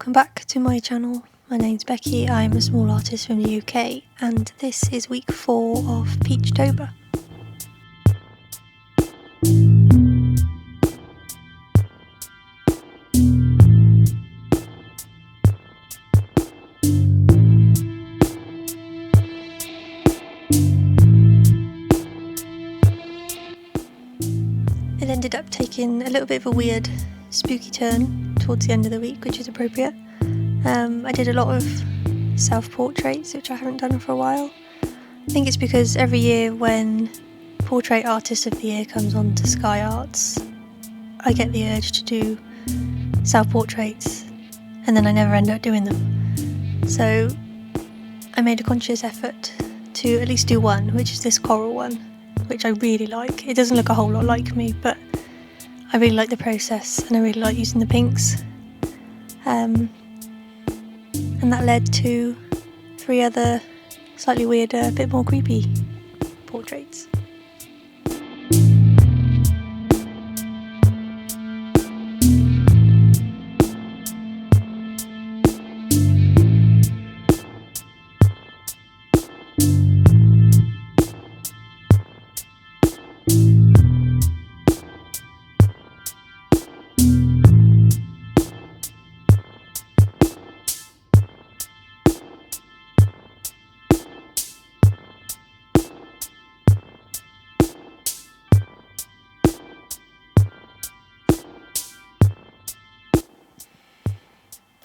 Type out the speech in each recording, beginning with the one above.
Welcome back to my channel. My name's Becky, I'm a small artist from the UK and this is week 4 of Peachtober. It ended up taking a little bit of a weird, spooky turn towards the end of the week, which is appropriate. I did a lot of self-portraits, which I haven't done for a while. I think it's because every year when Portrait Artist of the Year comes on to Sky Arts, I get the urge to do self-portraits, and then I never end up doing them. So I made a conscious effort to at least do one, which is this coral one, which I really like. It doesn't look a whole lot like me, but I really like the process and I really like using the pinks. And that led to 3 other slightly weirder, a bit more creepy portraits.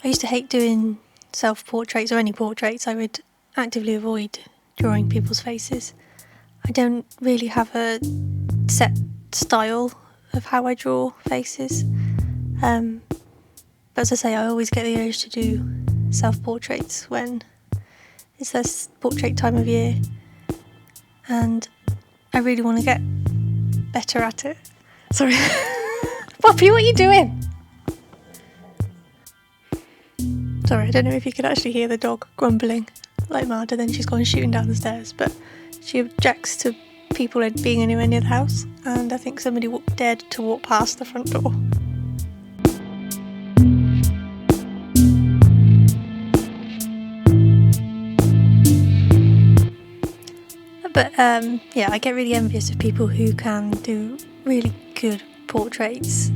I used to hate doing self-portraits or any portraits. I would actively avoid drawing people's faces. I don't really have a set style of how I draw faces. But as I say, I always get the urge to do self-portraits when it's this portrait time of year. And I really want to get better at it. Sorry. Poppy, what are you doing? Sorry, I don't know if you could actually hear the dog grumbling like mad, and then she's gone shooting down the stairs, but she objects to people being anywhere near the house, and I think somebody dared to walk past the front door. But yeah, I get really envious of people who can do really good portraits.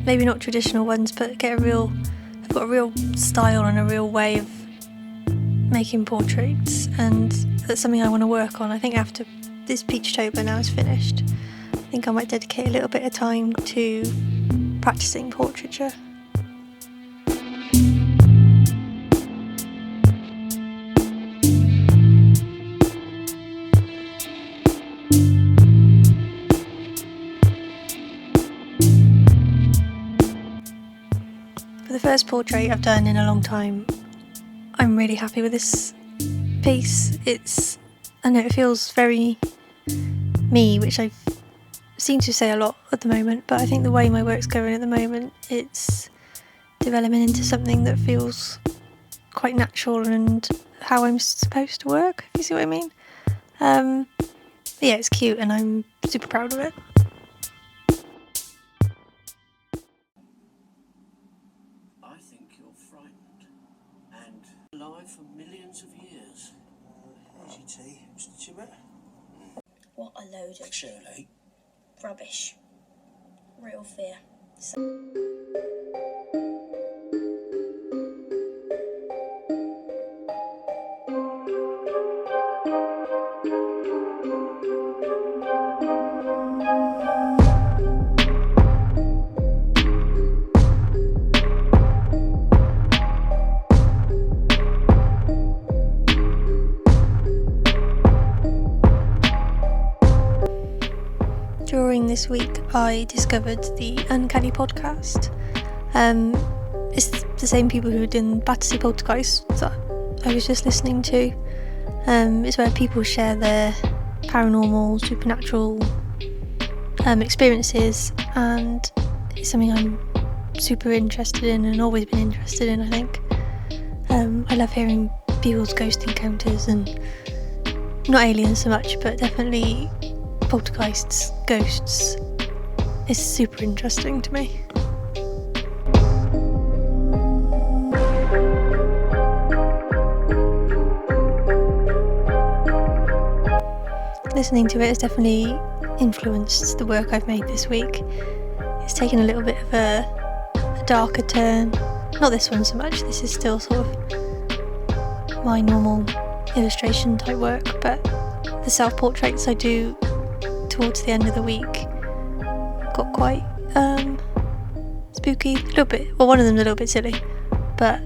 Maybe not traditional ones, but I've got a real style and a real way of making portraits, and that's something I want to work on. I think after this Peachtober now is finished, I think I might dedicate a little bit of time to practicing portraiture. The first portrait I've done in a long time, I'm really happy with this piece. I know it feels very me, which I seem to say a lot at the moment, but I think the way my work's going at the moment, it's developing into something that feels quite natural and how I'm supposed to work, if you see what I mean. Yeah, it's cute and I'm super proud of it. I think you're frightened and alive for millions of years. Here's your tea, Mr. Tibbet. What a load of Shirley. rubbish. Real fear. During this week, I discovered the Uncanny podcast. It's the same people who did Battersea Poltergeist that I was just listening to. It's where people share their paranormal, supernatural experiences, and it's something I'm super interested in and always been interested in, I think. I love hearing people's ghost encounters, and not aliens so much, but definitely poltergeists, ghosts. It's super interesting to me. listening to it has definitely influenced the work I've made this week. It's taken a little bit of a darker turn. Not this one so much, this is still sort of my normal illustration type work, but the self-portraits I do towards the end of the week got quite spooky, a little bit, well, one of them's a little bit silly, but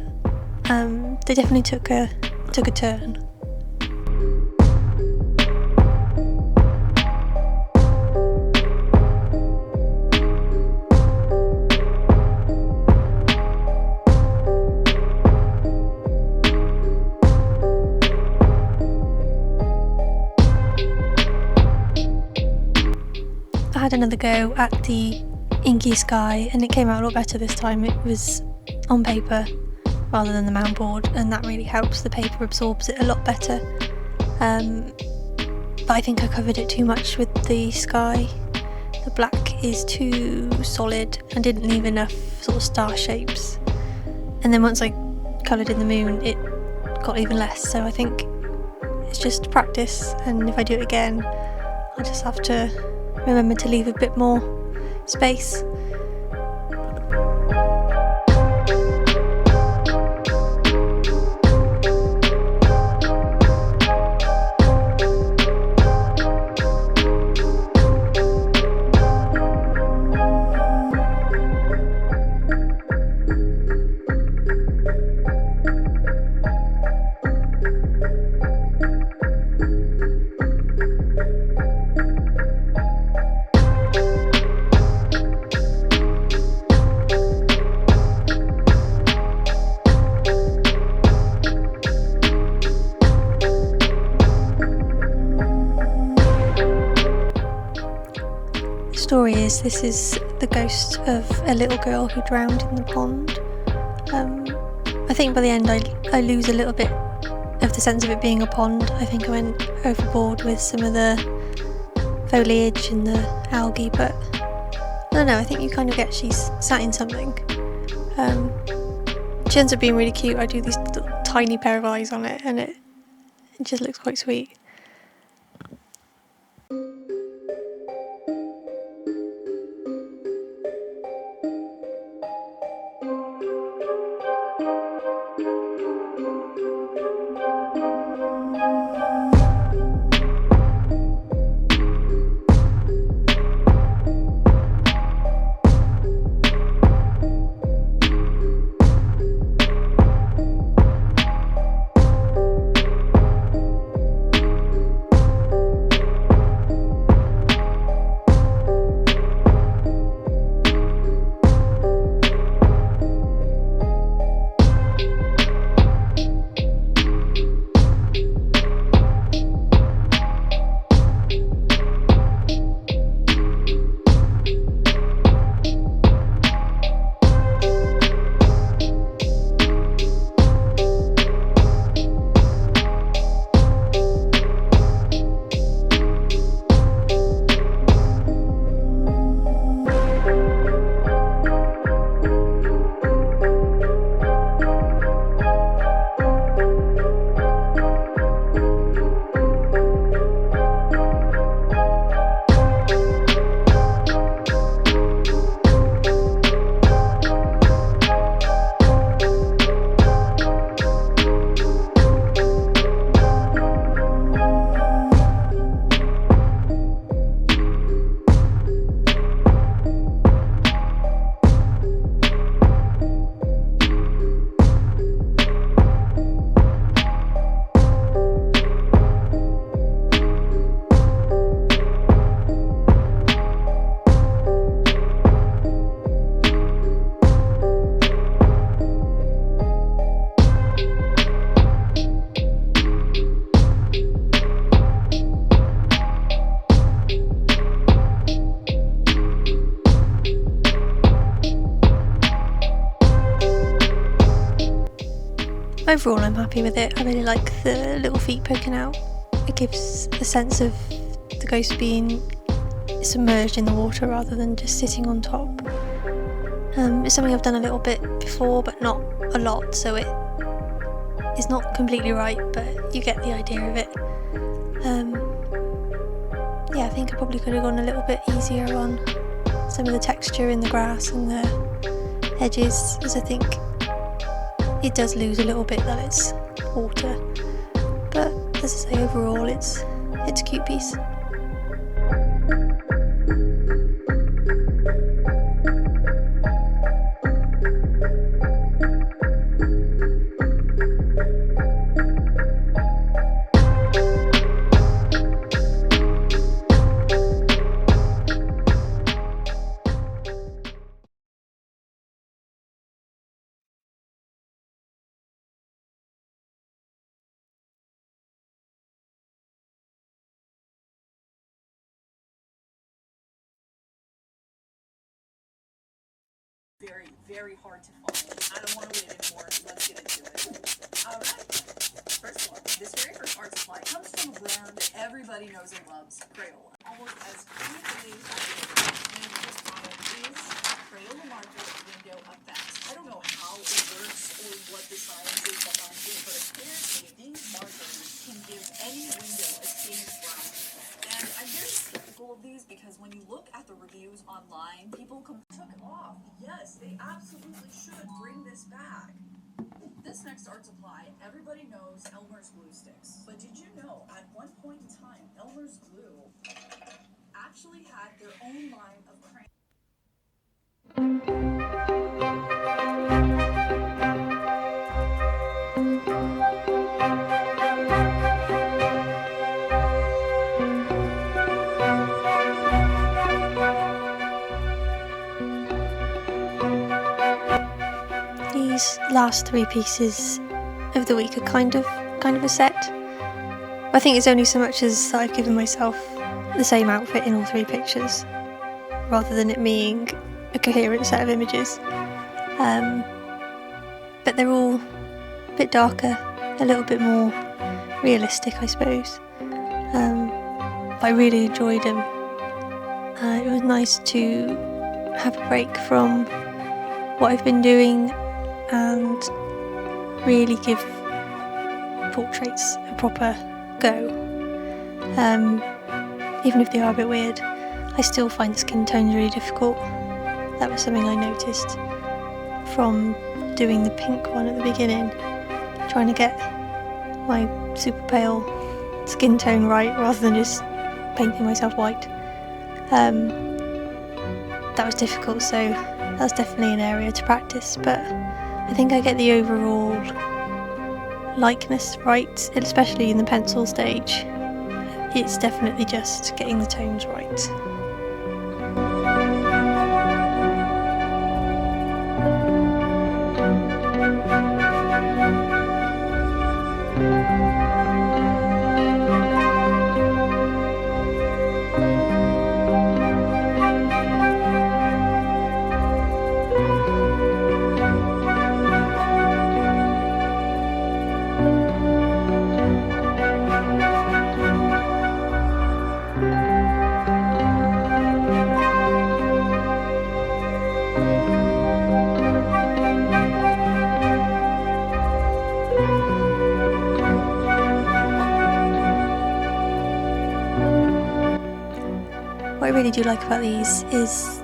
they definitely took a turn. I had another go at the inky sky and it came out a lot better this time. It was on paper rather than the mound board, and that really helps. The paper absorbs it a lot better, but I think I covered it too much with the sky. The black is too solid and didn't leave enough sort of star shapes, and then once I coloured in the moon it got even less, so I think it's just practice, and if I do it again I'll just have to remember to leave a bit more space. Story is, this is the ghost of a little girl who drowned in the pond. I think by the end I lose a little bit of the sense of it being a pond. I think I went overboard with some of the foliage and the algae, but I don't know, I think you kind of get she's sat in something. She ends up being really cute. I do these tiny pair of eyes on it and it just looks quite sweet. Overall, I'm happy with it. I really like the little feet poking out. It gives a sense of the ghost being submerged in the water rather than just sitting on top. It's something I've done a little bit before, but not a lot, so it's not completely right, but you get the idea of it. yeah, I think I probably could have gone a little bit easier on some of the texture in the grass and the edges, as I think it does lose a little bit that it's water. But as I say, overall it's a cute piece. Very, very hard to find. I don't want to wait anymore. Let's get into it. All right. First of all, this very first art supply comes from a brand that everybody knows and loves, Crayola. Almost as quickly as the name of this product is Crayola Marker Window Effects. I don't know how it works or what the science is behind it, but apparently these markers can give any window a shade brown. And I'm very skeptical of these because when you look at the reviews online, people took it off. Yes, they absolutely should bring this back. This next art supply, everybody knows Elmer's glue sticks. But did you know, at one point in time, Elmer's glue actually had their own line of crayons. These last three pieces of the week are kind of a set. I think it's only so much as I've given myself the same outfit in all three pictures, rather than it being a coherent set of images. But they're all a bit darker, a little bit more realistic, I suppose. I really enjoyed them. It was nice to have a break from what I've been doing and really give portraits a proper go. Even if they are a bit weird, I still find the skin tones really difficult. That was something I noticed from doing the pink one at the beginning, trying to get my super pale skin tone right rather than just painting myself white. That was difficult, so that's definitely an area to practice, but I think I get the overall likeness right, especially in the pencil stage. It's definitely just getting the tones right. What I really do like about these is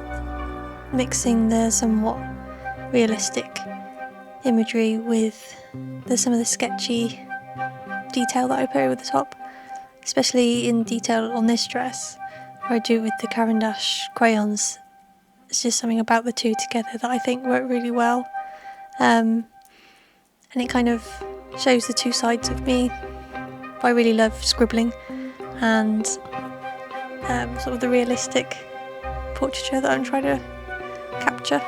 mixing the somewhat realistic imagery with some of the sketchy detail that I put over the top, especially in detail on this dress, where I do it with the Caran d'Ache crayons. It's just something about the two together that I think work really well, and it kind of shows the two sides of me. I really love scribbling and sort of the realistic portraiture that I'm trying to capture.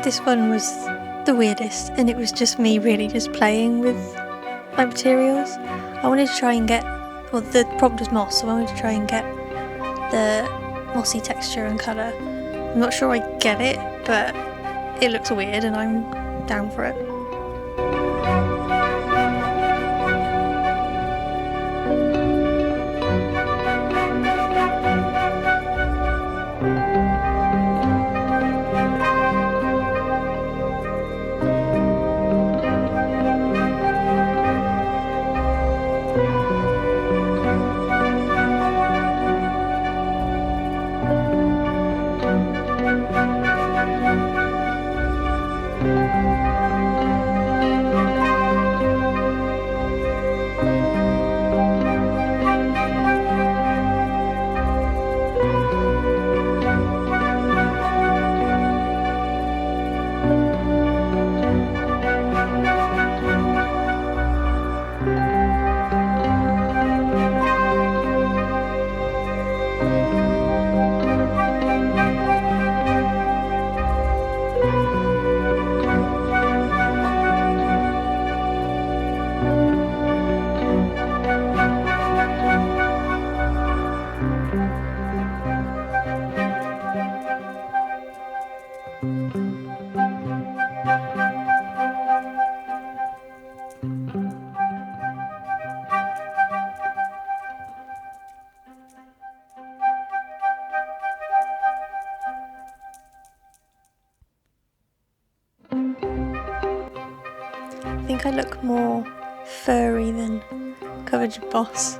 This one was the weirdest, and it was just me really just playing with my materials. I wanted to try and get, well, the prompt was moss, so I wanted to try and get the mossy texture and colour. I'm not sure I get it, but it looks weird and I'm down for it. I think I look more furry than covered in moss.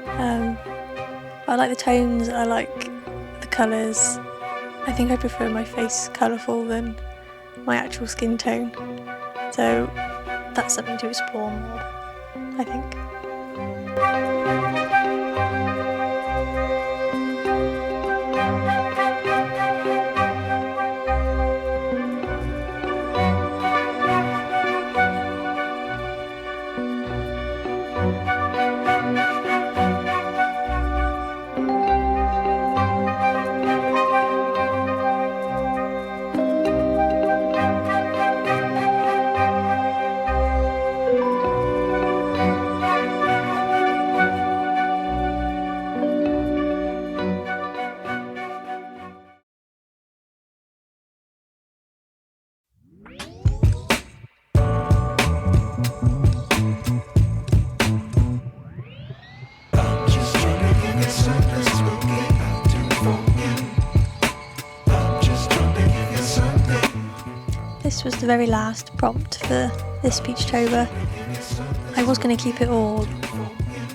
I like the tones, I like the colours. I think I prefer my face colourful than my actual skin tone. So that's something to explore more, I think. This was the very last prompt for this Peachtober. I was going to keep it all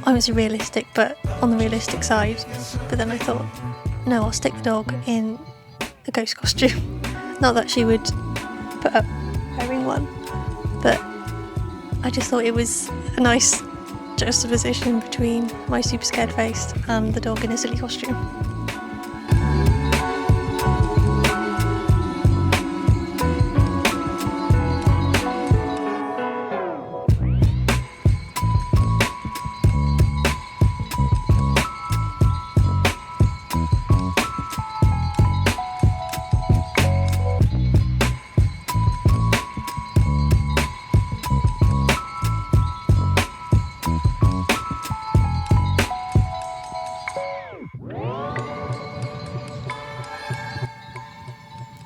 obviously realistic, but on the realistic side. But then I thought, no, I'll stick the dog in a ghost costume. Not that she would put up wearing one, but I just thought it was a nice juxtaposition between my super scared face and the dog in a silly costume.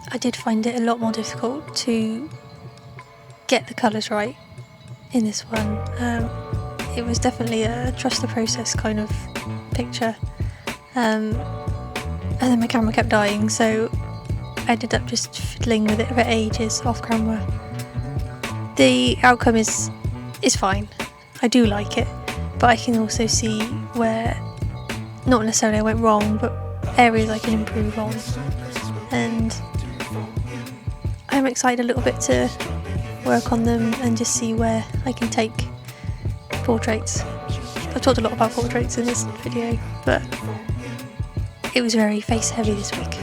I did find it a lot more difficult to get the colours right in this one. It was definitely a trust the process kind of picture, and then my camera kept dying, so I ended up just fiddling with it for ages off camera. The outcome is fine. I do like it, but I can also see where not necessarily I went wrong, but areas I can improve on, and I'm excited a little bit to work on them and just see where I can take portraits. I've talked a lot about portraits in this video, but it was very face heavy this week.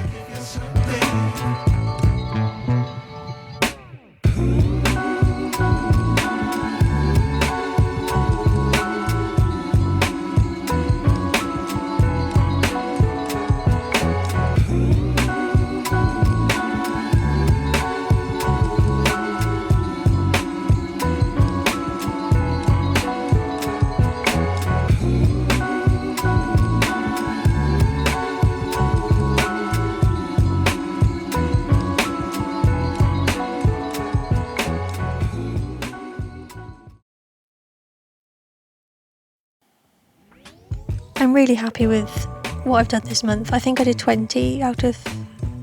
really happy with what I've done this month. I think I did 20 out of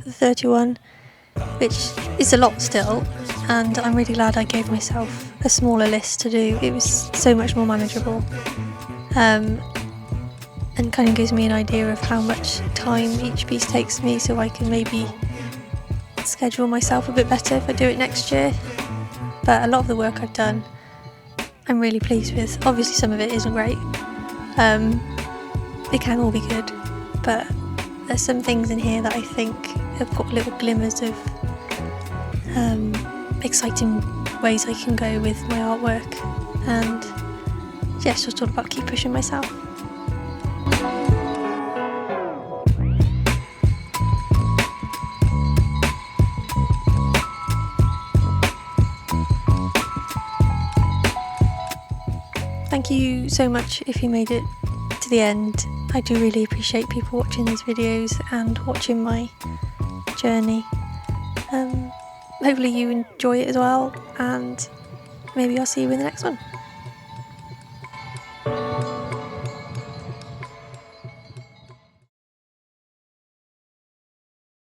31, which is a lot still, and I'm really glad I gave myself a smaller list to do. It was so much more manageable, and kind of gives me an idea of how much time each piece takes me, so I can maybe schedule myself a bit better if I do it next year. But a lot of the work I've done, I'm really pleased with. Obviously some of it isn't great, it can all be good, but there's some things in here that I think have got little glimmers of exciting ways I can go with my artwork, and yeah, it's just all about keep pushing myself. Thank you so much if you made it to the end. I do really appreciate people watching these videos and watching my journey. Hopefully you enjoy it as well, and maybe I'll see you in the next one.